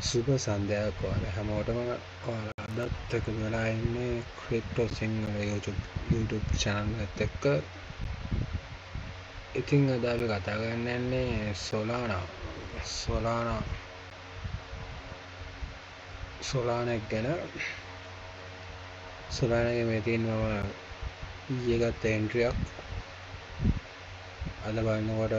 සුබ සන්ධ්‍යාවක් ඔයාලා හැමෝටම. ඔයාලා අදත් එකතු වෙලා ඉන්නේ ක්‍රිප්ටෝ සිංහල YouTube channel එකත් එක්ක. ඉතින් අද අපි කතා කරන්න යන්නේ Solana එක ගැන. Solana එකේ මේ තියෙන මම ඊයේ ගත්ත එන්ට්‍රි එකක් අද බලනකොට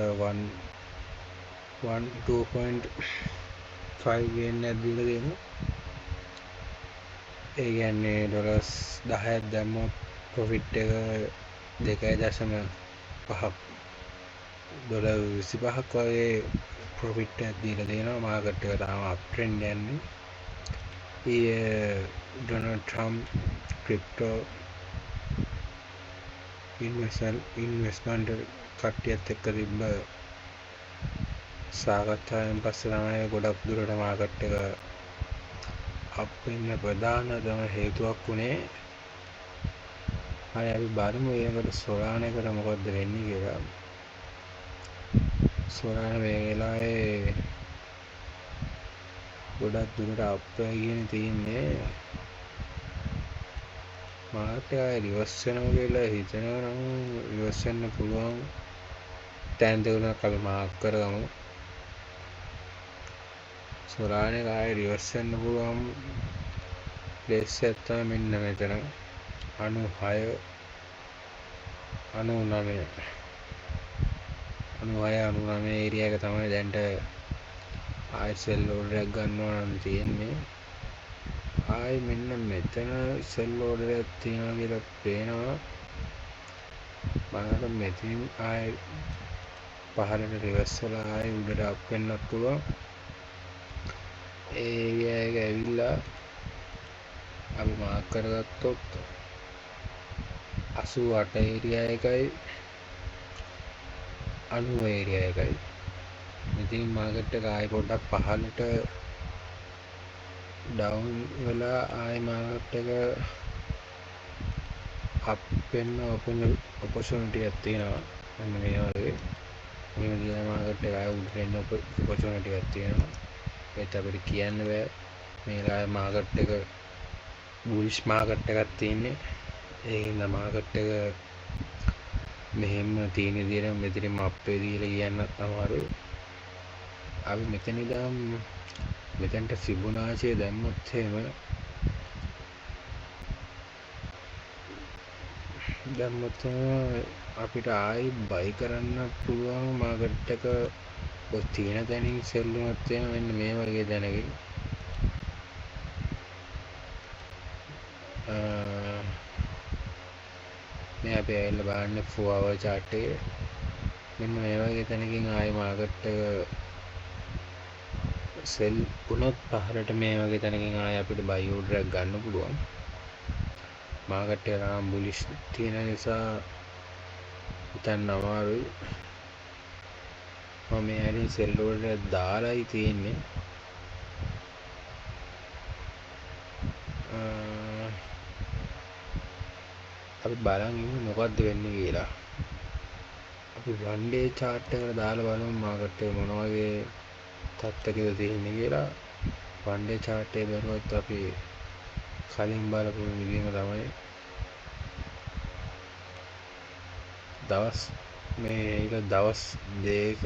2.5 ගෙන් දීලා දෙනවා. ඒ කියන්නේ $10ක් දැම්මොත් ප්‍රොෆිට් එක 2.5 $25ක් වගේ ප්‍රොෆිට් එකක් දීලා දෙනවා. මාකට් එක තාම අප් ට්‍රෙන්ඩ් යන්නේ. ඩොනල්ඩ් ට්‍රම්ප් ක්‍රිප්ටෝ ඉන්වෙස්ට්මන්ට් කට්ටියත් එක්ක තිබ්බ සාකච්ඡාවෙන් පස්සේ තමයි ගොඩක් දුරට මාකට් එක අප් වෙන්න ප්‍රධානතම හේතුවක් වුණේ. හරි අපි බලමු ඊළඟට Solana එකට මොකද්ද වෙන්නේ කියලා. Solana මේ වෙලාවේ ගොඩක් දුරට අප් වෙගෙන තියෙන්නේ. මාකට් එක රිවර්ස් වෙනවා කියලා හිතනවා නම් රිවර්ස් වෙන්න පුළුවන්. තැන් දෙකක් අපි මාක් කරගමු. Solana එක ආයේ රිවර්ස් වෙන්න පුළුවන් ප්ලේස් එක තමයි මෙන්න මෙතන 96 ඒරියා එක තමයි දැන්ට ආයෙ සෙල් ඕඩර් එකක් ගන්නවා නම් තියෙන්නේ. ආයෙ මෙන්න මෙතන සෙල් ඕඩර් එකක් තියෙනවා කියලා පේනවා. බලන්න මෙතනින් ආයෙ පහළට රිවර්ස් වෙලා ආයෙ උඩට අප් වෙන්නත් පුළුවන්. ඒ ඒරියා එක ඇවිල්ලා අපි මාක් කරගත්තොත් 88 ඒරියා එකයි 90 ඒරියා එකයි. ඉතින් මාකට් එක ආයෙ පොඩ්ඩක් පහළට ඩවුන් වෙලා ආයෙ මාකට් එක අප් වෙන්න ඔපචුනිටි එකක් තියෙනවා. මෙන්න මේ වගේ මෙහෙම ගියා මාකට් එක ආයෙ උඩට එන්න ඔපචුනිටි එකක් තියෙනවා. ඒත් අපිට කියන්න බෑ මේ වෙලාවේ මාකට් එක බුලිෂ් මාකට් එකක් තියෙන්නේ. ඒකින්ද මාකට් එක මෙහෙම තියෙන විදිහට මෙතනින්ම අප් වෙයි කියලා කියන්නත් අමාරුයි. අපි මෙතන ඉඳන් මෙතනට ෆිබොනාචි දැම්මොත් එහෙම අපිට ආයි බයි කරන්න පුළුවන්. මාකට් එක ඔය තියෙන තැනින් සෙල් වුණත් එහෙම මෙන්න මේ වගේ දැනකින් මේ අපි ඇවිල්ලා බලන්න 4 hour chart එකේ මෙන්න මේ වගේ තැනකින් ආයි මාකට් එක සෙල් වුණොත් පහළට මේ වගේ තැනකින් ආයි අපිට බයි ඕඩර් එකක් ගන්න පුළුවන්. මාකට් එක තාම බුලිෂ් තියෙන නිසා හිතන්න අමාරුයි. මම මේ හැරින් සෙල් ඕඩර් එකක් දාලායි තියෙන්නේ. අපි බලන් ඉමු මොකද්ද වෙන්නේ කියලා. අපි 1 day chart එකට දාලා බලමු මාකට් එක මොන වගේ තත්ත්වයකද තියෙන්නේ කියලා. 1 day chart එක බැලුවොත් අපි කලින් බලපු විදිහම තමයි දවස් දෙක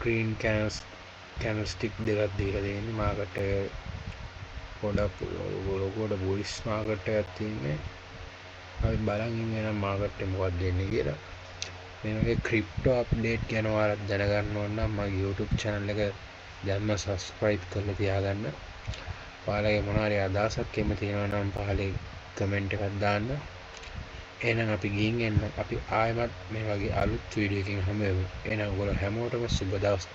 green candlestick දෙකක් දීලා තියෙන්නේ. මාකට් එක පොඩක් බුලිෂ් මාකට් එකක් තියෙන්නේ. අපි බලන් ඉන්න මාකට් එක මොකක්ද වෙන්නේ කියලා. මේ වගේ ක්‍රිප්ටෝ අප්ඩේට් ගැන ඔයාලා දැනගන්න ඕන නම් මගේ YouTube channel එක දැන්ම subscribe කරලා තියාගන්න. ඔයාලගේ මොනවා හරි අදහසක් එහෙම තියෙනවා නම් පහලින් කමෙන්ට් එකක් දාන්න. එහෙනම් අපි ගිහින් එන්න. අපි ආයෙමත් මේ වගේ අලුත් වීඩියෝ එකකින් හමු වෙමු. එහෙනම් ඔයගොල්ලෝ හැමෝටම සුබ දවසක්.